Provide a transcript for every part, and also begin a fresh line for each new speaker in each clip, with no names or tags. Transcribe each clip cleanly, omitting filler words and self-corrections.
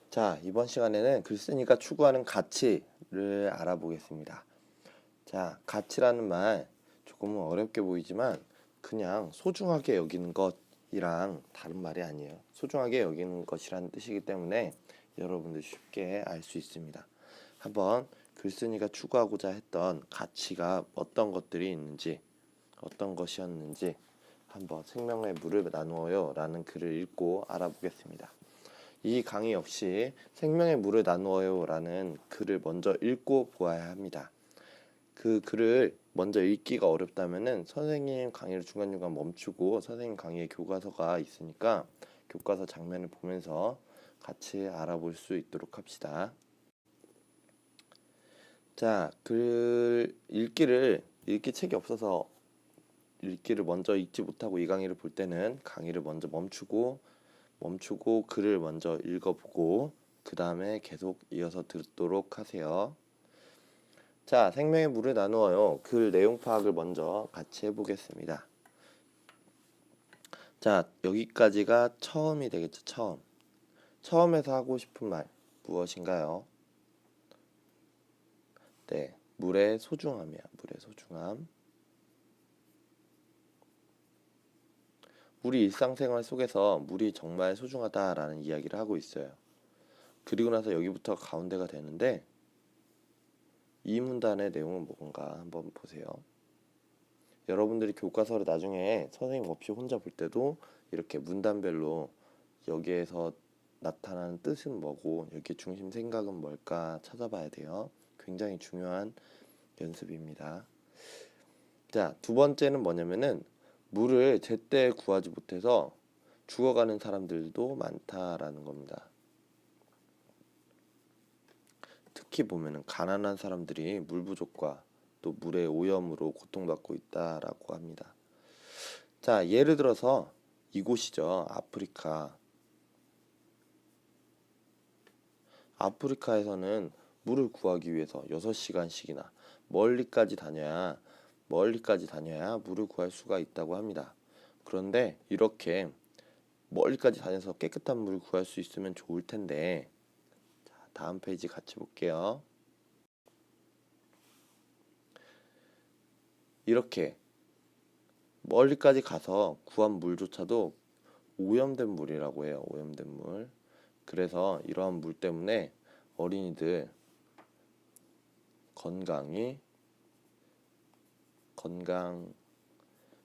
자, 이번 시간에는 글쓴이가 추구하는 가치를 알아보겠습니다. 자, 가치라는 말 조금은 어렵게 보이지만 그냥 소중하게 여기는 것이랑 다른 말이 아니에요. 소중하게 여기는 것이라는 뜻이기 때문에 여러분들 쉽게 알 수 있습니다. 한번 글쓴이가 추구하고자 했던 가치가 어떤 것들이 있는지, 어떤 것이었는지 한번 생명의 물을 나누어요 라는 글을 읽고 알아보겠습니다. 이 강의 역시 생명의 물을 나누어요 라는 글을 먼저 읽고 보아야 합니다. 그 글을 먼저 읽기가 어렵다면은 선생님 강의를 중간중간 멈추고 선생님 강의의 교과서가 있으니까 교과서 장면을 보면서 같이 알아볼 수 있도록 합시다. 자, 글 읽기 책이 없어서 읽기를 먼저 읽지 못하고 이 강의를 볼 때는 강의를 먼저 멈추고 글을 먼저 읽어보고 그 다음에 계속 이어서 듣도록 하세요. 자, 생명의 물을 나누어요. 글 내용 파악을 먼저 같이 해보겠습니다. 자, 여기까지가 처음이 되겠죠. 처음에서 하고 싶은 말 무엇인가요? 네, 물의 소중함이야. 물의 소중함. 우리 일상생활 속에서 물이 정말 소중하다라는 이야기를 하고 있어요. 그리고 나서 여기부터 가운데가 되는데 이 문단의 내용은 뭔가 한번 보세요. 여러분들이 교과서를 나중에 선생님 없이 혼자 볼 때도 이렇게 문단별로 여기에서 나타나는 뜻은 뭐고 여기 중심 생각은 뭘까 찾아봐야 돼요. 굉장히 중요한 연습입니다. 자, 두 번째는 뭐냐면은 물을 제때 구하지 못해서 죽어가는 사람들도 많다라는 겁니다. 특히 보면은 가난한 사람들이 물 부족과 또 물의 오염으로 고통받고 있다라고 합니다. 자, 예를 들어서 이곳이죠. 아프리카에서는 물을 구하기 위해서 6시간씩이나 멀리까지 다녀야 물을 구할 수가 있다고 합니다. 그런데 이렇게 멀리까지 다녀서 깨끗한 물을 구할 수 있으면 좋을 텐데, 자, 다음 페이지 같이 볼게요. 이렇게 멀리까지 가서 구한 물조차도 오염된 물이라고 해요. 오염된 물. 그래서 이러한 물 때문에 어린이들 건강,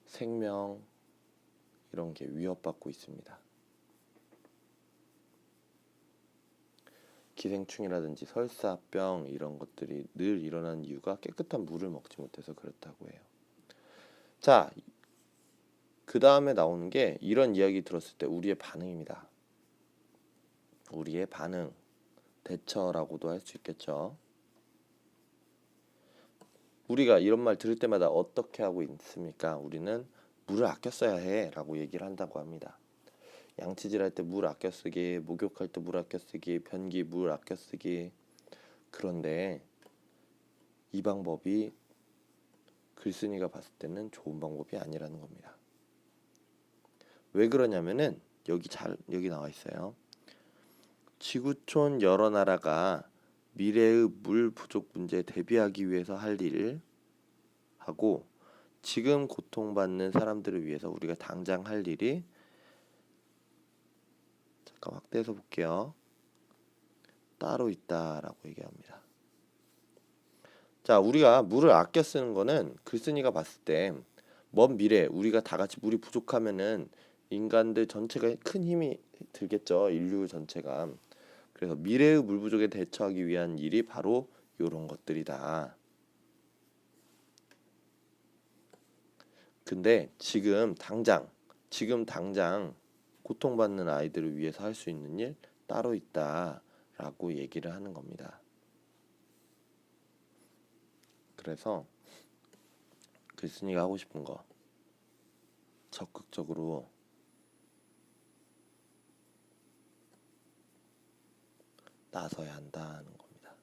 생명 이런 게 위협받고 있습니다. 기생충이라든지 설사병 이런 것들이 늘 일어나는 이유가 깨끗한 물을 먹지 못해서 그렇다고 해요. 자, 그 다음에 나오는 게 이런 이야기 들었을 때 우리의 반응입니다. 우리의 반응, 대처라고도 할 수 있겠죠. 우리가 이런 말 들을 때마다 어떻게 하고 있습니까? 우리는 물을 아껴 써야 해 라고 얘기를 한다고 합니다. 양치질 할 때 물 아껴 쓰기, 목욕할 때 물 아껴 쓰기, 변기 물 아껴 쓰기. 그런데 이 방법이 글쓴이가 봤을 때는 좋은 방법이 아니라는 겁니다. 왜 그러냐면은 여기 나와 있어요. 지구촌 여러 나라가 미래의 물 부족 문제에 대비하기 위해서 할 일을 하고 지금 고통받는 사람들을 위해서 우리가 당장 할 일이, 잠깐 확대해서 볼게요. 따로 있다라고 얘기합니다. 자, 우리가 물을 아껴 쓰는 거는 글쓴이가 봤을 때 먼 미래 우리가 다 같이 물이 부족하면은 인간들 전체가 큰 힘이 들겠죠. 인류 전체가. 그래서 미래의 물 부족에 대처하기 위한 일이 바로 이런 것들이다. 근데 지금 당장 고통받는 아이들을 위해서 할 수 있는 일 따로 있다라고 얘기를 하는 겁니다. 그래서 글쓴이가 하고 싶은 거 적극적으로 나서야 한다는 겁니다.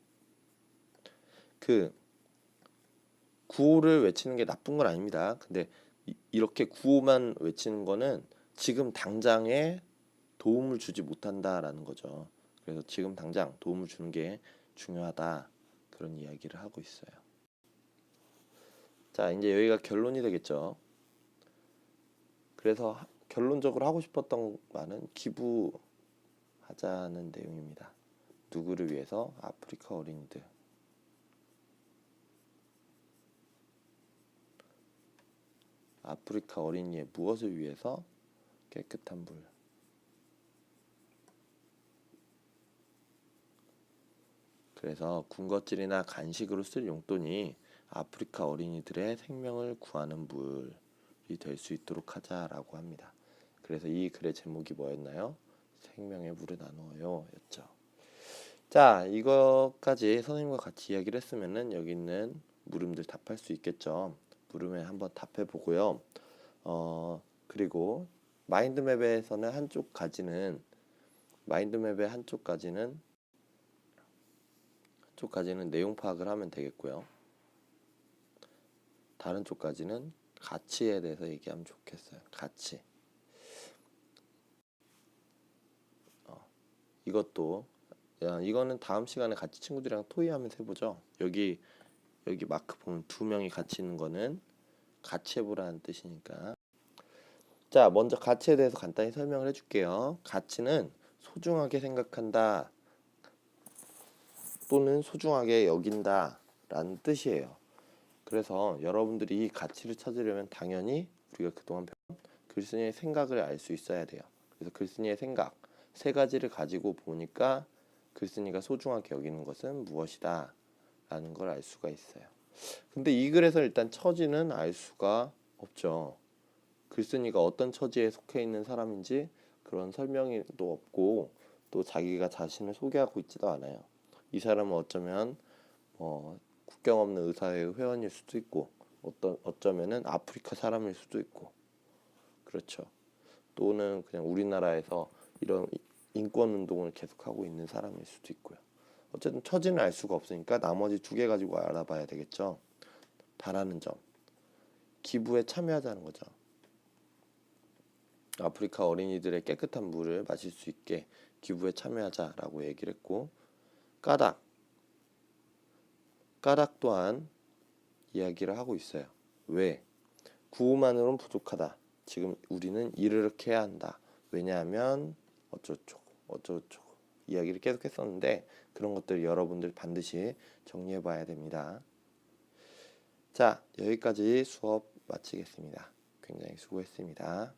그 구호를 외치는 게 나쁜 건 아닙니다. 근데 이렇게 구호만 외치는 거는 지금 당장에 도움을 주지 못한다라는 거죠. 그래서 지금 당장 도움을 주는 게 중요하다. 그런 이야기를 하고 있어요. 자, 이제 여기가 결론이 되겠죠. 그래서 결론적으로 하고 싶었던 말은 기부하자는 내용입니다. 누구를 위해서? 아프리카 어린이들. 아프리카 어린이의 무엇을 위해서? 깨끗한 물. 그래서 군것질이나 간식으로 쓸 용돈이 아프리카 어린이들의 생명을 구하는 물이 될 수 있도록 하자라고 합니다. 그래서 이 글의 제목이 뭐였나요? 생명의 물을 나누어요 였죠. 자, 이거까지 선생님과 같이 이야기를 했으면은 여기 있는 물음들 답할 수 있겠죠. 물음에 한번 답해 보고요. 그리고 마인드맵의 한쪽까지는 내용 파악을 하면 되겠고요. 다른 쪽까지는 가치에 대해서 얘기하면 좋겠어요. 가치. 이거는 다음 시간에 같이 친구들이랑 토의하면서 해보죠. 여기 마크 보면 2명이 같이 있는 거는 같이 해보라는 뜻이니까. 자, 먼저 가치에 대해서 간단히 설명을 해줄게요. 가치는 소중하게 생각한다 또는 소중하게 여긴다 라는 뜻이에요. 그래서 여러분들이 이 가치를 찾으려면 당연히 우리가 그동안 배운 글쓴이의 생각을 알 수 있어야 돼요. 그래서 글쓴이의 생각 3가지를 가지고 보니까 글쓴이가 소중하게 여기는 것은 무엇이다 라는 걸 알 수가 있어요. 근데 이 글에서 일단 처지는 알 수가 없죠. 글쓴이가 어떤 처지에 속해 있는 사람인지 그런 설명이 또 없고 또 자기가 자신을 소개하고 있지도 않아요. 이 사람은 어쩌면 국경 없는 의사회의 회원일 수도 있고 어쩌면은 아프리카 사람일 수도 있고 그렇죠. 또는 그냥 우리나라에서 이런 인권 운동을 계속하고 있는 사람일 수도 있고요. 어쨌든 처지는 알 수가 없으니까 나머지 2개 가지고 알아봐야 되겠죠. 바라는 점. 기부에 참여하자는 거죠. 아프리카 어린이들의 깨끗한 물을 마실 수 있게 기부에 참여하자라고 얘기를 했고, 까닭 또한 이야기를 하고 있어요. 왜? 구호만으로는 부족하다. 지금 우리는 이렇게 해야 한다. 왜냐하면 어쩌고저쩌고 이야기를 계속 했었는데 그런 것들 여러분들 반드시 정리해 봐야 됩니다. 자, 여기까지 수업 마치겠습니다. 굉장히 수고했습니다.